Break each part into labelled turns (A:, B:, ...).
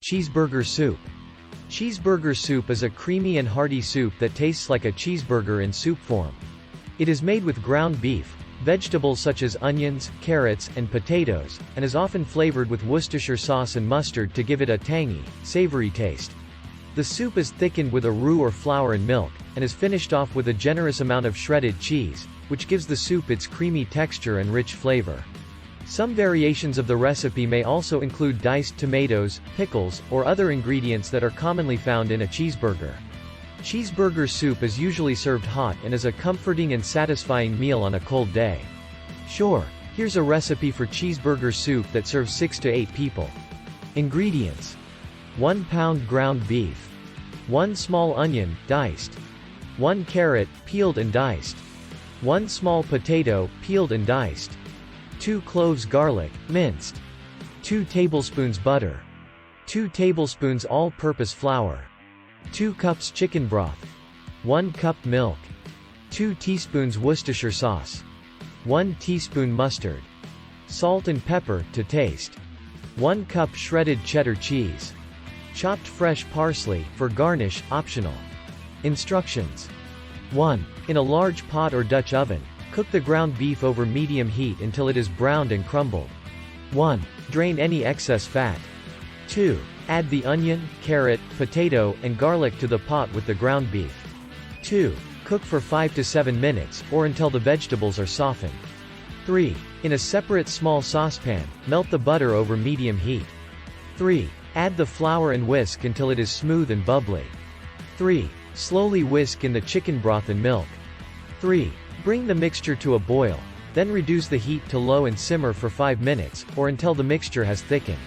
A: Cheeseburger soup. Cheeseburger soup is a creamy and hearty soup that tastes like a cheeseburger in soup form. It is made with ground beef, vegetables such as onions, carrots, and potatoes, and is often flavored with Worcestershire sauce and mustard to give it a tangy, savory taste. The soup is thickened with a roux or flour and milk, and is finished off with a generous amount of shredded cheese, which gives the soup its creamy texture and rich flavor. Some variations of the recipe may also include diced tomatoes, pickles, or other ingredients that are commonly found in a cheeseburger. Cheeseburger soup is usually served hot and is a comforting and satisfying meal on a cold day. Sure, here's a recipe for cheeseburger soup that serves 6 to 8 people. Ingredients: 1 pound ground beef, 1 small onion, diced, 1 carrot, peeled and diced, 1 small potato, peeled and diced, 2 cloves garlic, minced, 2 tablespoons butter, 2 tablespoons all-purpose flour, 2 cups chicken broth, 1 cup milk, 2 teaspoons Worcestershire sauce, 1 teaspoon mustard, salt and pepper to taste, 1 cup shredded cheddar cheese, chopped fresh parsley, for garnish, optional. Instructions. 1. In a large pot or Dutch oven, cook the ground beef over medium heat until it is browned and crumbled. 1. Drain any excess fat. 2. Add the onion, carrot, potato, and garlic to the pot with the ground beef. 2. Cook for 5 to 7 minutes, or until the vegetables are softened. 3. In a separate small saucepan, melt the butter over medium heat. 3. Add the flour and whisk until it is smooth and bubbly. 3. Slowly whisk in the chicken broth and milk. 3. Bring the mixture to a boil, then reduce the heat to low and simmer for 5 minutes, or until the mixture has thickened.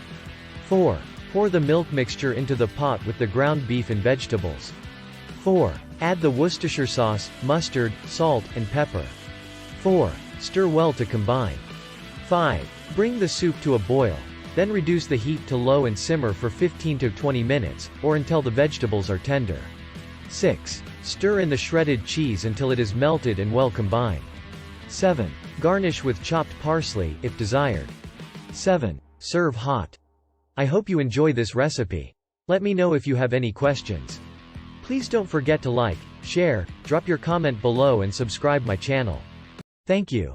A: 4. Pour the milk mixture into the pot with the ground beef and vegetables. 4. Add the Worcestershire sauce, mustard, salt, and pepper. 4. Stir well to combine. 5. Bring the soup to a boil, then reduce the heat to low and simmer for 15 to 20 minutes, or until the vegetables are tender. 6. Stir in the shredded cheese until it is melted and well combined. 7. Garnish with chopped parsley, if desired. 7. Serve hot. I hope you enjoy this recipe. Let me know if you have any questions. Please don't forget to like, share, drop your comment below and subscribe my channel. Thank you.